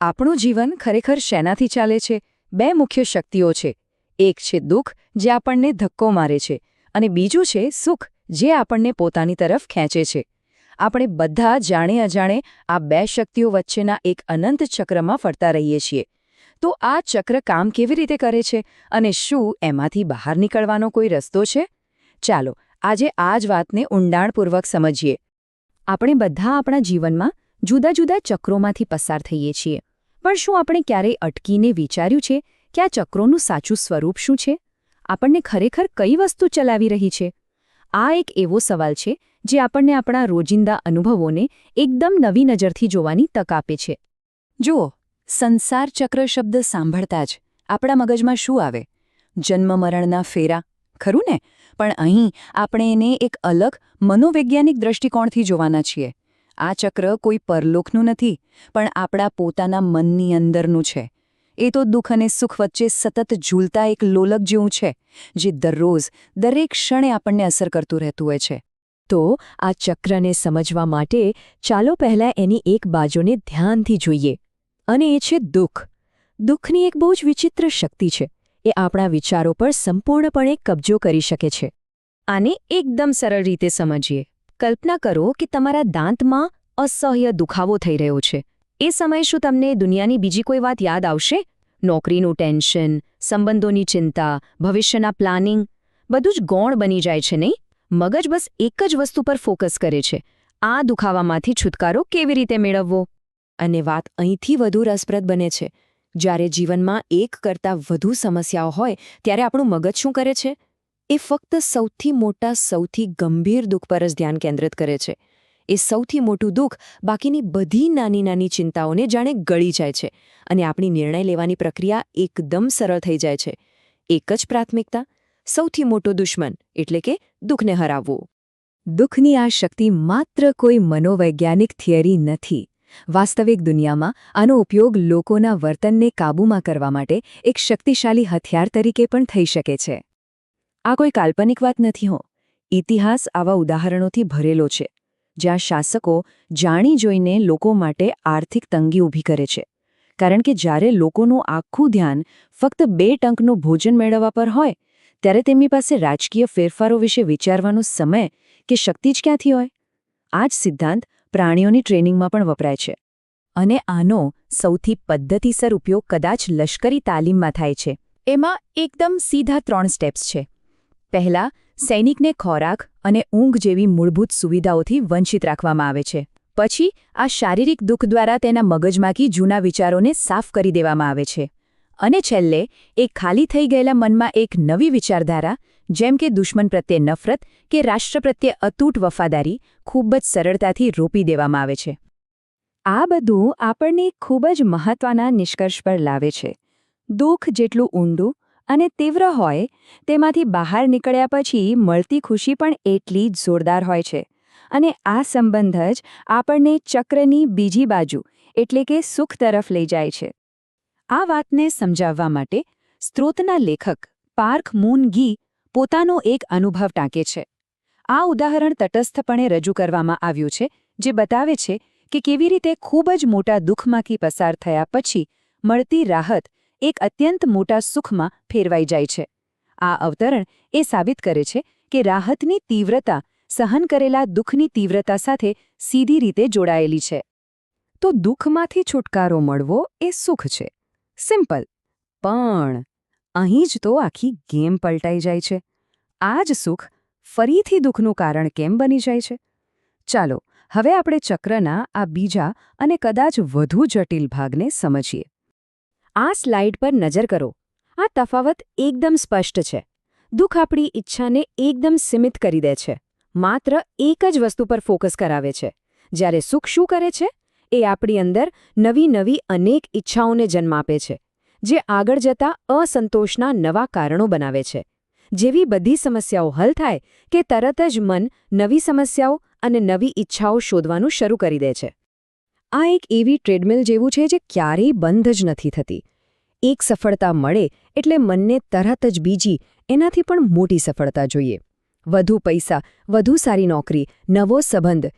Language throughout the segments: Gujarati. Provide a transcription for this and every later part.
આપણું જીવન ખરેખર શેનાથી ચાલે છે? બે મુખ્ય શક્તિઓ છે. એક છે દુઃખ, જે આપણને ધક્કો મારે છે, અને બીજું છે સુખ, જે આપણને પોતાની તરફ ખેંચે છે. આપણે બધા જાણે અજાણે આ બે શક્તિઓ વચ્ચેના એક અનંત ચક્રમાં ફરતા રહીએ છીએ. તો આ ચક્ર કામ કેવી રીતે કરે છે, અને શું એમાંથી બહાર નીકળવાનો કોઈ રસ્તો છે? ચાલો આજે આ જ વાતને ઊંડાણપૂર્વક સમજીએ. આપણે બધા આપણા જીવનમાં જુદા જુદા ચક્રોમાંથી પસાર થઈએ છીએ. પણ શું આપણે ક્યારેય અટકીને વિચાર્યું છે કે આ ચક્રોનું સાચું સ્વરૂપ શું છે? આપણને ખરેખર કઈ વસ્તુ ચલાવી રહી છે? આ એક એવો સવાલ છે જે આપણને આપણા રોજિંદા અનુભવોને એકદમ નવી નજરથી જોવાની તક આપે છે. જુઓ, સંસાર ચક્ર શબ્દ સાંભળતા જ આપણા મગજમાં શું આવે? જન્મ-મરણના ફેરા, ખરું ને? પણ અહીં આપણે એને એક અલગ મનોવૈજ્ઞાનિક દૃષ્ટિકોણથી જોવાના છીએ. આ ચક્ર કોઈ પરલોકનું નથી, પણ આપણા પોતાના મનની અંદરનું છે. એ તો દુઃખ અને સુખ વચ્ચે સતત ઝૂલતા એક લોલક જેવું છે, જે દરરોજ દરેક ક્ષણે આપણને અસર કરતું રહેતું હોય છે. તો આ ચક્રને સમજવા માટે ચાલો પહેલાં એની એક બાજુને ધ્યાનથી જોઈએ, અને એ છે દુઃખ. દુઃખની એક બહુ જ વિચિત્ર શક્તિ છે. એ આપણા વિચારો પર સંપૂર્ણપણે કબજો કરી શકે છે. આને એકદમ સરળ રીતે સમજીએ. કલ્પના કરો કે તમારા દાંતમાં અસહ્ય દુખાવો થઈ રહ્યો છે. એ સમયે શું તમને દુનિયાની બીજી કોઈ વાત યાદ આવશે? નોકરીનું ટેન્શન, સંબંધોની ચિંતા, ભવિષ્યના પ્લાનિંગ, બધું જ ગૌણ બની જાય છે નહીં? મગજ બસ એક જ વસ્તુ પર ફોકસ કરે છે: આ દુખાવામાંથી છુટકારો કેવી રીતે મેળવવો. અને વાત અહીંથી વધુ રસપ્રદ બને છે. જ્યારે જીવનમાં એક કરતાં વધુ સમસ્યાઓ હોય ત્યારે આપણું મગજ શું કરે છે? એ ફક્ત સૌથી મોટા, સૌથી ગંભીર દુઃખ પર જ ધ્યાન કેન્દ્રિત કરે છે. એ સૌથી મોટું દુઃખ બાકીની બધી નાની નાની ચિંતાઓને જાણે ગળી જાય છે, અને આપણી નિર્ણય લેવાની પ્રક્રિયા એકદમ સરળ થઈ જાય છે. એક જ પ્રાથમિકતા, સૌથી મોટો દુશ્મન, એટલે કે દુઃખને હરાવવું. દુઃખની આ શક્તિ માત્ર કોઈ મનોવૈજ્ઞાનિક થિયરી નથી. વાસ્તવિક દુનિયામાં આનો ઉપયોગ લોકોના વર્તનને કાબૂમાં કરવા માટે એક શક્તિશાળી હથિયાર તરીકે પણ થઈ શકે છે. આ કોઈ કાલ્પનિક વાત નથી હો. ઇતિહાસ આવા ઉદાહરણોથી ભરેલો છે, જ્યાં શાસકો જાણી જોઈને લોકો માટે આર્થિક તંગી ઊભી કરે છે. કારણ કે જ્યારે લોકોનું આખું ધ્યાન ફક્ત 2 ટંકનું ભોજન મેળવવા પર હોય, ત્યારે તેમની પાસે રાજકીય ફેરફારો વિશે વિચારવાનો સમય કે શક્તિ જ ક્યાંથી હોય? આ જ સિદ્ધાંત પ્રાણીઓની ટ્રેનિંગમાં પણ વપરાય છે. અને આનો સૌથી પદ્ધતિસર ઉપયોગ કદાચ લશ્કરી તાલીમમાં થાય છે. એમાં એકદમ સીધા 3 સ્ટેપ્સ છે. પહેલા, સૈનિકને ખોરાક અને ઊંઘ જેવી મૂળભૂત સુવિધાઓથી વંચિત રાખવામાં આવે છે. પછી આ શારીરિક દુઃખ દ્વારા તેના મગજમાંથી જૂના વિચારોને સાફ કરી દેવામાં આવે છે. અને છેલ્લે, એક ખાલી થઈ ગયેલા મનમાં એક નવી વિચારધારા, જેમ કે દુશ્મન પ્રત્યે નફરત કે રાષ્ટ્ર પ્રત્યે અતૂટ વફાદારી, ખૂબ જ સરળતાથી રોપી દેવામાં આવે છે. આ બધું આપણને ખૂબ જ મહત્વના નિષ્કર્ષ પર લાવે છે. દુઃખ જેટલું ઊંડું અને તીવ્ર હોય, તેમાંથી બહાર નીકળ્યા પછી મળતી ખુશી પણ એટલી જ જોરદાર હોય છે. અને આ સંબંધ જ આપણને ચક્રની બીજી બાજુ, એટલે કે સુખ તરફ લઈ જાય છે. આ વાતને સમજાવવા માટે સ્ત્રોતના લેખક પાર્ક મૂન ગી પોતાનો એક અનુભવ ટાંકે છે. આ ઉદાહરણ તટસ્થપણે રજૂ કરવામાં આવ્યું છે, જે બતાવે છે કે કેવી રીતે ખૂબ જ મોટા દુઃખમાંથી પસાર થયા પછી મળતી રાહત એક અત્યંત મોટા સુખમાં ફેરવાઈ જાય છે. આ અવતરણ એ સાબિત કરે છે કે રાહતની તીવ્રતા સહન કરેલા દુઃખની તીવ્રતા સાથે સીધી રીતે જોડાયેલી છે. તો દુઃખમાંથી છુટકારો મળવો એ સુખ છે. સિમ્પલ. પણ અહીં જ તો આખી ગેમ પલટાઈ જાય છે. આ જ સુખ ફરીથી દુઃખનું કારણ કેમ બની જાય છે? ચાલો હવે આપણે ચક્રના આ બીજા અને કદાચ વધુ જટિલ ભાગને સમજીએ. આ સ્લાઇડ પર નજર કરો. આ તફાવત એકદમ સ્પષ્ટ છે. દુઃખ આપણી ઈચ્છાને એકદમ સીમિત કરી દે છે, માત્ર એક જ વસ્તુ પર ફોકસ કરાવે છે. જ્યારે સુખ શું કરે છે? એ આપણી અંદર નવી નવી અનેક ઈચ્છાઓને જન્મ આપે છે, જે આગળ જતા અસંતોષના નવા કારણો બનાવે છે. જેવી બધી સમસ્યાઓ હલ થાય કે તરત જ મન નવી સમસ્યાઓ અને નવી ઈચ્છાઓ શોધવાનું શરૂ કરી દે છે. આ એક એવી ટ્રેડમિલ જેવું છે જે ક્યારેય બંધ જ નથી થતી. એક સફળતા મળે એટલે મનને તરત જ બીજી, એનાથી પણ મોટી સફળતા જોઈએ. વધુ પૈસા, વધુ સારી નોકરી, નવો સંબંધ.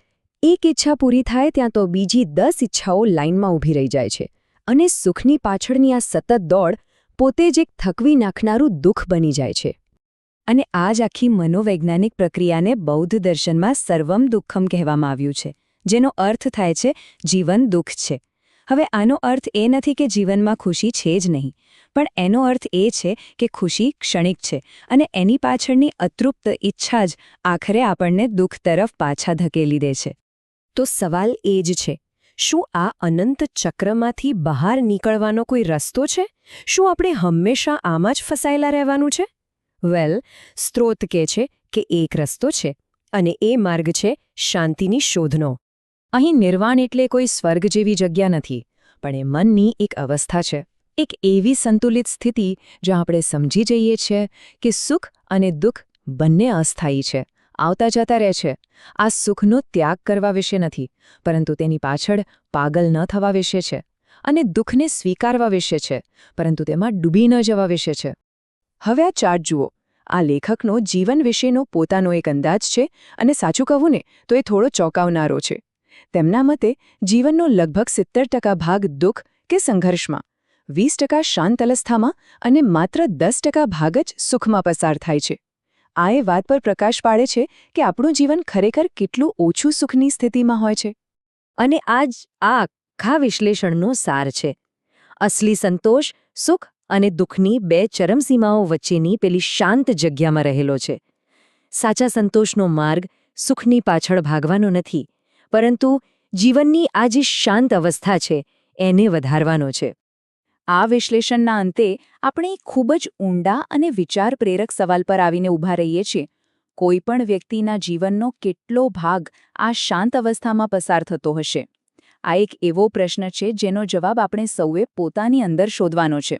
એક ઈચ્છા પૂરી થાય ત્યાં તો બીજી 10 ઈચ્છાઓ લાઇનમાં ઊભી રહી જાય છે. અને સુખની પાછળની આ સતત દોડ પોતે જ એક થકવી નાખનારું દુઃખ બની જાય છે. અને આ જ આખી મનોવૈજ્ઞાનિક પ્રક્રિયાને બૌદ્ધ દર્શનમાં સર્વમ દુઃખમ કહેવામાં આવ્યું છે, જેનો અર્થ થાય છે જીવન દુઃખ છે. હવે આનો અર્થ એ નથી કે જીવનમાં ખુશી છે જ નહીં, પણ એનો અર્થ એ છે કે ખુશી ક્ષણિક છે અને એની પાછળની અતૃપ્ત ઈચ્છા જ આખરે આપણને દુઃખ તરફ પાછા ધકેલી દે છે. તો સવાલ એ જ છે, શું આ અનંત ચક્રમાંથી બહાર નીકળવાનો કોઈ રસ્તો છે? શું આપણે હંમેશા આમાં જ ફસાયેલા રહેવાનું છે? વેલ, સ્ત્રોત કહે છે કે એક રસ્તો છે, અને એ માર્ગ છે શાંતિની શોધનો. અહીં નિર્વાણ એટલે કોઈ સ્વર્ગ જેવી જગ્યા નથી, પણ એ મનની એક અવસ્થા છે, એક એવી સંતુલિત સ્થિતિ જ્યાં આપણે સમજી જઈએ છીએ કે સુખ અને દુઃખ બંને અસ્થાયી છે, આવતા જતા રહે છે. આ સુખનો ત્યાગ કરવા વિશે નથી, પરંતુ તેની પાછળ પાગલ ન થવા વિશે છે, અને દુઃખને સ્વીકારવા વિશે છે, પરંતુ તેમાં ડૂબી ન જવા વિશે છે. હવે આ ચાર્ટ જુઓ. આ લેખકનો જીવન વિશેનો પોતાનો એક અંદાજ છે, અને સાચું કહું ને તો એ થોડો ચોંકાવનારો છે. તેમના મતે જીવનનો લગભગ 70% ભાગ દુઃખ કે સંઘર્ષમાં, 20% શાંત અવસ્થામાં અને માત્ર 10% ભાગ જ સુખમાં પસાર થાય છે. આ એ વાત પર પ્રકાશ પાડે છે કે આપણું જીવન ખરેખર કેટલું ઓછું સુખની સ્થિતિમાં હોય છે. અને આ આખા વિશ્લેષણનો સાર છે. અસલી સંતોષ સુખ અને દુઃખની બે ચરમસીમાઓ વચ્ચેની પેલી શાંત જગ્યામાં રહેલો છે. સાચા સંતોષનો માર્ગ સુખની પાછળ ભાગવાનો નથી, પરંતુ જીવનની આ જે શાંત અવસ્થા છે એને વધારવાનો છે. આ વિશ્લેષણના અંતે આપણે ખૂબ જ ઊંડા અને વિચાર પ્રેરક સવાલ પર આવીને ઊભા રહીએ છીએ. કોઈ પણ વ્યક્તિના જીવનનો કેટલો ભાગ આ શાંત અવસ્થામાં પસાર થતો હશે? આ એક એવો પ્રશ્ન છે જેનો જવાબ આપણે સૌએ પોતાની અંદર શોધવાનો છે.